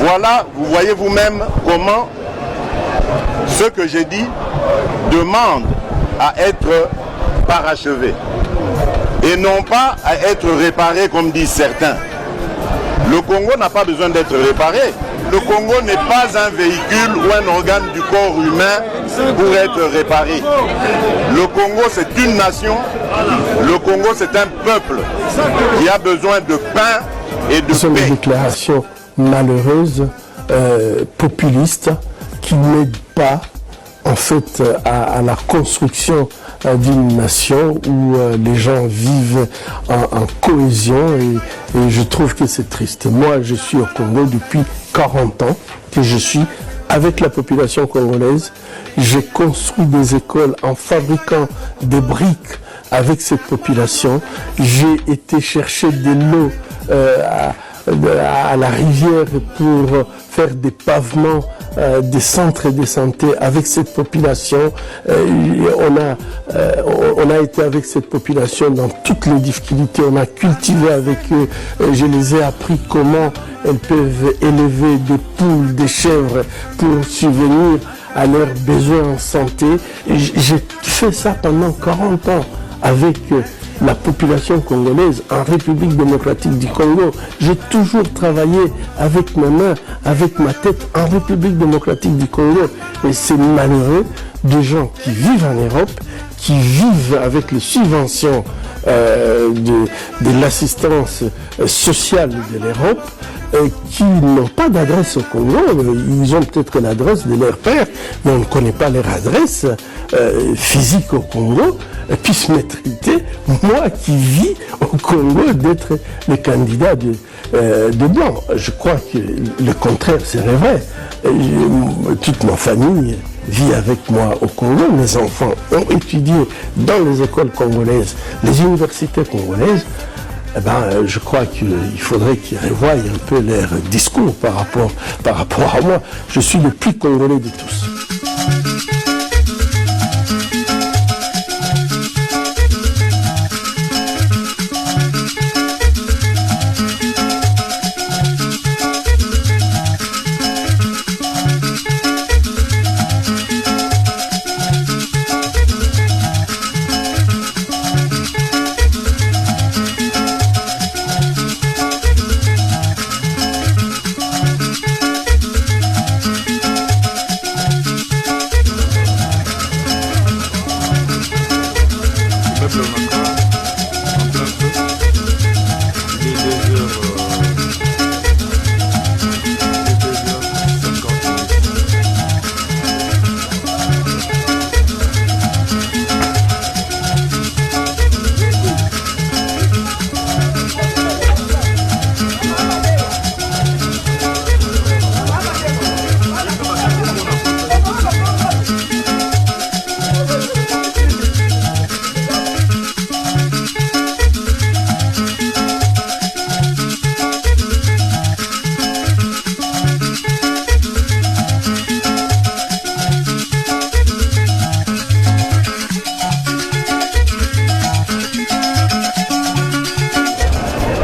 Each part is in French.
Voilà, vous voyez vous-même comment ce que j'ai dit demande à être parachevé et non pas à être réparé comme disent certains. Le Congo n'a pas besoin d'être réparé. Le Congo n'est pas un véhicule ou un organe du corps humain pour être réparé. Le Congo, c'est une nation. Le Congo, c'est un peuple qui a besoin de pain et de paix. Ce sont des déclarations malheureuses, populistes, qui n'aident pas en fait à la construction d'une nation où les gens vivent en cohésion et je trouve que c'est triste. Moi, je suis au Congo depuis 40 ans que je suis avec la population congolaise. J'ai construit des écoles en fabriquant des briques avec cette population. J'ai été chercher de l'eau à la rivière pour faire des pavements, des centres de santé avec cette population. On a été avec cette population dans toutes les difficultés. On a cultivé avec eux. Je les ai appris comment elles peuvent élever des poules, des chèvres pour subvenir à leurs besoins en santé. J'ai fait ça pendant 40 ans avec la population congolaise en République démocratique du Congo. J'ai toujours travaillé avec mes mains, avec ma tête en République démocratique du Congo. Et c'est malheureux des gens qui vivent en Europe, qui vivent avec les subventions de l'assistance sociale de l'Europe, qui n'ont pas d'adresse au Congo. Ils ont peut-être l'adresse de leur père, mais on ne connaît pas leur adresse physique au Congo, puisse m'étriter, moi qui vis au Congo, d'être le candidat de blanc. Je crois que le contraire serait vrai. Toute ma famille vit avec moi au Congo. Mes enfants ont étudié dans les écoles congolaises, les universités congolaises. Eh ben, je crois qu'il faudrait qu'ils revoient un peu leur discours par rapport à moi. Je suis le plus congolais de tous.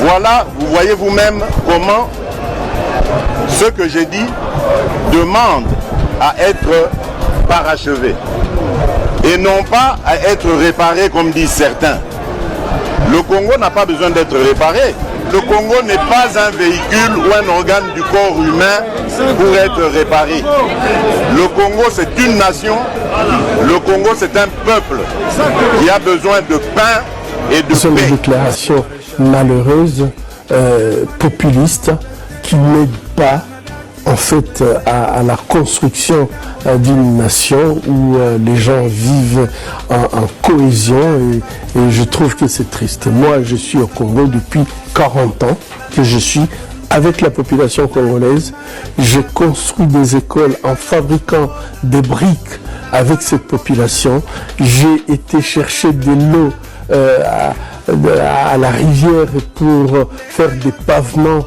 Voilà, vous voyez vous-même comment ce que j'ai dit demande à être parachevé et non pas à être réparé comme disent certains. Le Congo n'a pas besoin d'être réparé. Le Congo n'est pas un véhicule ou un organe du corps humain pour être réparé. Le Congo, c'est une nation. Le Congo, c'est un peuple qui a besoin de pain et de paix. Ce sont des déclarations malheureuses, populistes, qui n'aident pas en fait à la construction d'une nation où les gens vivent en cohésion et je trouve que c'est triste. Moi, je suis au Congo depuis 40 ans que je suis avec la population congolaise. J'ai construit des écoles en fabriquant des briques avec cette population. J'ai été chercher de l'eau à la rivière pour faire des pavements,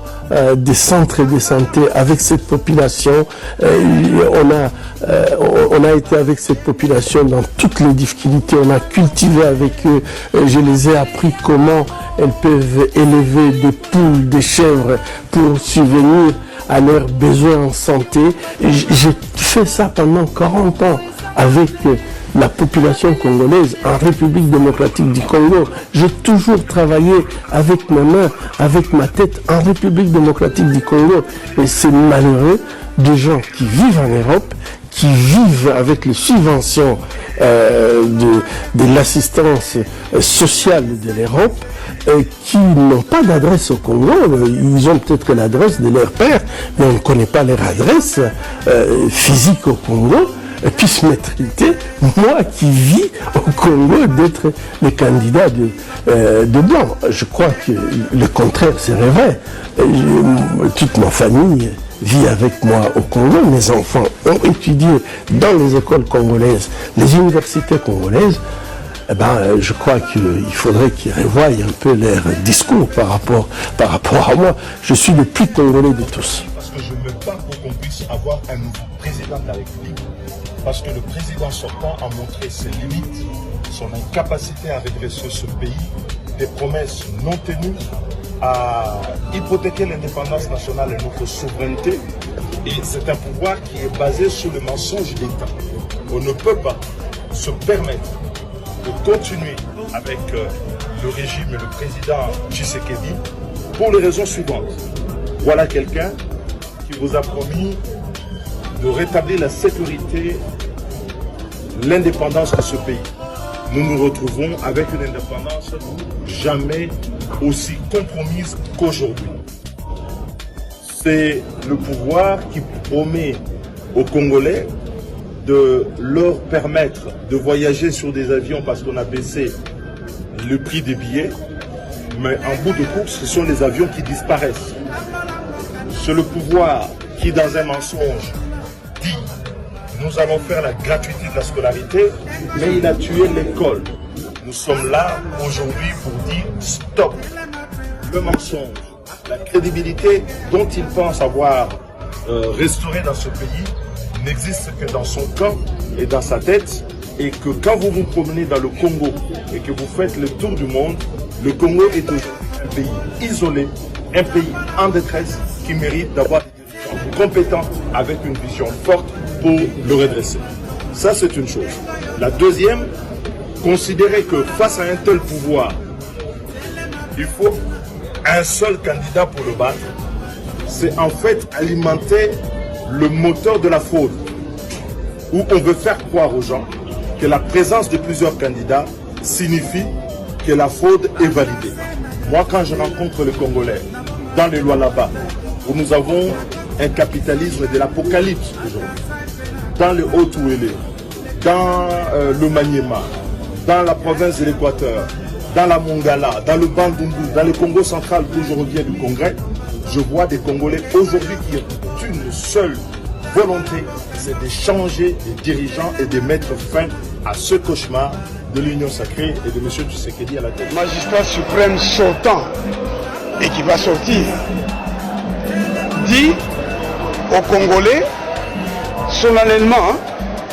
des centres de santé avec cette population. On a été avec cette population dans toutes les difficultés. On a cultivé avec eux. Je les ai appris comment elles peuvent élever des poules, des chèvres pour subvenir à leurs besoins en santé. J'ai fait ça pendant 40 ans avec la population congolaise en République démocratique du Congo. J'ai toujours travaillé avec mes mains, avec ma tête en République démocratique du Congo. Et c'est malheureux de gens qui vivent en Europe, qui vivent avec les subventions de l'assistance sociale de l'Europe, qui n'ont pas d'adresse au Congo. Ils ont peut-être l'adresse de leur père, mais on ne connaît pas leur adresse physique au Congo. Puisse m'être moi qui vis au Congo, d'être le candidat de blanc. Je crois que le contraire serait vrai. Toute ma famille vit avec moi au Congo. Mes enfants ont étudié dans les écoles congolaises, les universités congolaises. Eh ben, je crois qu'il faudrait qu'ils revoient un peu leur discours par rapport à moi. Je suis le plus congolais de tous. Parce que je me bats pour qu'on puisse avoir un nouveau président de la République. Parce que le président sortant a montré ses limites, son incapacité à redresser ce pays, des promesses non tenues, à hypothéquer l'indépendance nationale et notre souveraineté. Et c'est un pouvoir qui est basé sur le mensonge d'État. On ne peut pas se permettre de continuer avec le régime et le président Tshisekedi pour les raisons suivantes. Voilà quelqu'un qui vous a promis de rétablir la sécurité, l'indépendance de ce pays. Nous nous retrouvons avec une indépendance jamais aussi compromise qu'aujourd'hui. C'est le pouvoir qui promet aux Congolais de leur permettre de voyager sur des avions parce qu'on a baissé le prix des billets, mais en bout de course, ce sont les avions qui disparaissent. C'est le pouvoir qui, dans un mensonge, dit « nous allons faire la gratuité de la scolarité », mais il a tué l'école. Nous sommes là aujourd'hui pour dire « stop ». Le mensonge, la crédibilité dont il pense avoir restauré dans ce pays n'existe que dans son camp et dans sa tête, et que quand vous vous promenez dans le Congo et que vous faites le tour du monde, le Congo est aujourd'hui un pays isolé, un pays en détresse qui mérite d'avoir des dirigeants compétents avec une vision forte pour le redresser. Ça, c'est une chose. La deuxième, considérer que face à un tel pouvoir, il faut un seul candidat pour le battre, c'est en fait alimenter le moteur de la fraude, où on veut faire croire aux gens que la présence de plusieurs candidats signifie que la fraude est validée. Moi, quand je rencontre les Congolais dans les lois là-bas, où nous avons un capitalisme de l'apocalypse aujourd'hui, dans le Haut-Ouélé, dans le Maniema, dans la province de l'Équateur, dans la Mongala, dans le Bandundu, dans le Congo central où je reviens du Congrès, je vois des Congolais aujourd'hui qui ont une seule volonté, c'est de changer les dirigeants et de mettre fin à ce cauchemar de l'Union sacrée et de M. Tshisekedi à la tête. Magistrat suprême sortant et qui va sortir dit aux Congolais solennellement,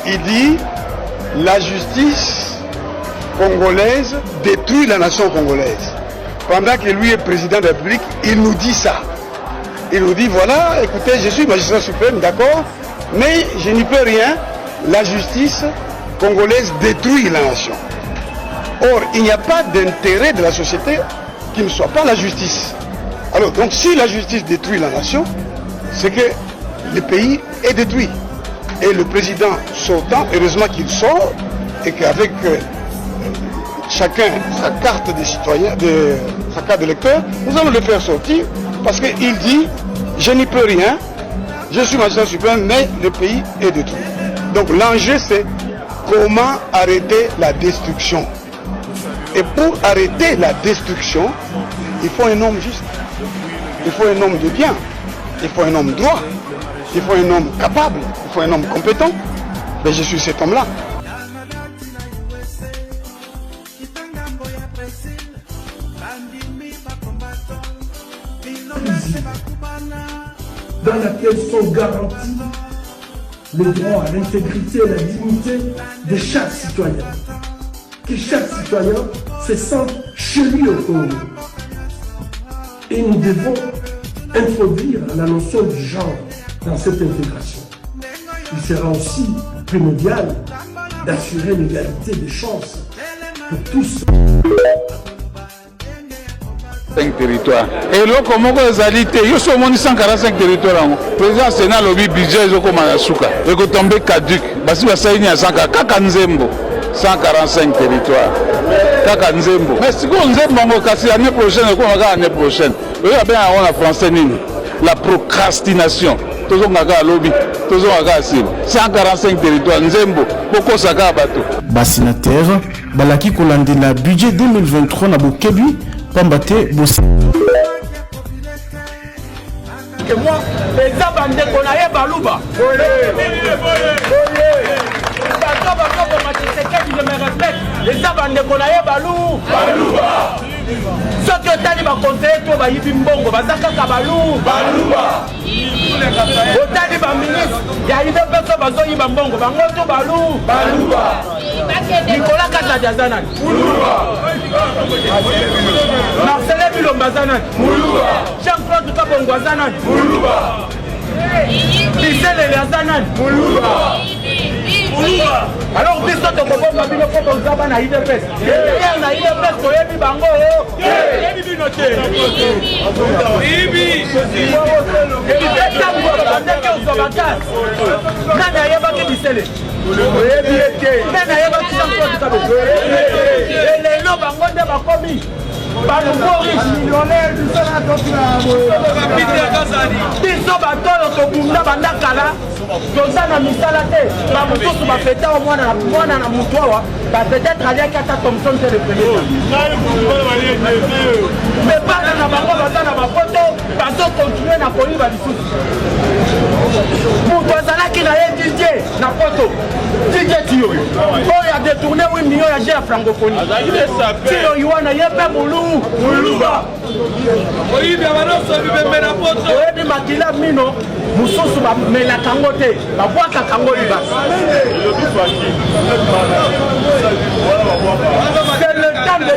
il dit la justice congolaise détruit la nation congolaise. Pendant que lui est président de la République, il nous dit ça. Il nous dit voilà, écoutez, je suis magistrat suprême, d'accord, mais je n'y peux rien, la justice congolaise détruit la nation. Or, il n'y a pas d'intérêt de la société qui ne soit pas la justice. Alors, donc si la justice détruit la nation, c'est que le pays est détruit. Et le président sortant, heureusement qu'il sort, et qu'avec chacun sa carte de citoyen, sa carte d'électeur, nous allons le faire sortir, parce qu'il dit, je n'y peux rien, je suis magistrat suprême, mais le pays est détruit. Donc l'enjeu c'est comment arrêter la destruction. Et pour arrêter la destruction, il faut un homme juste, il faut un homme de bien, il faut un homme droit, il faut un homme capable, il faut un homme compétent. Mais je suis cet homme-là. Dans laquelle sont garantis le droit à l'intégrité et la dignité de chaque citoyen. Que chaque citoyen se sente chez lui au Congo. Et nous devons introduire la notion du genre dans cette intégration. Il sera aussi primordial d'assurer l'égalité des chances pour tous. 5 territoires. Et là, comment vous allez dire, il y a 145 territoires. Le président Sénat lobby budget est comme un souka. Il faut tomber caduc. Parce que ça y est, 145 territoires. Kaka Nzembo. Mais si vous Nzembo, l'année prochaine, l'année prochaine, vous avez bien la français, la procrastination. Tous les lobby, tous les 145 territoires. Nzembo, beaucoup de bateau. Bassinateur, Balaki Kolande, la budget 2023 na Bokebi, Pambate, Bossi. Que moi, les abandés qu'on a eu Balouba. Je me respecte. Les abandés qu'on a eu Balouba. Ceux qui ont dit ma conseiller, toi, va y vivre Mbongo, va Zaka Kabalou. Balouba. Otali ba ministre, il y a une personne qui va y vivre Mbongo, va Ngoto Balou. Balouba. Nicolas Kazadiazanan. Moulouba. Marcelin Bilombazanan. Moulouba. Jean-Claude Kabongwazanan. Moulouba. Bissel Eliazanan. Moulouba. Alors, biso to kobo babino ko bonzaba na IDPS. Ya na IDPS ko yebi bango. Yebi binote. Ibi. Tango bandeke uzobaka. Nana yeba ke bisele. Yebi ete. Nana yeba ki sanko tikabe. Ele no bango nde bakomi. Millionnaire du biso batolo tobunda bandakala toza na misala te bamosusu bafete o mwana na mutu awa peut-être aliaki ata Thomson te le premier mais bana na bango baza na bapoto bazokontinue na koyiba lisusu moto azalaki na ye didie na poto didie tiyo oyo adetourne 8 millions ya je ya francophonie tiyo iwana ye mpe Muluba oyebi makila mino mosusu bamelaka yango te babwakaka yango libasi c'est le temps de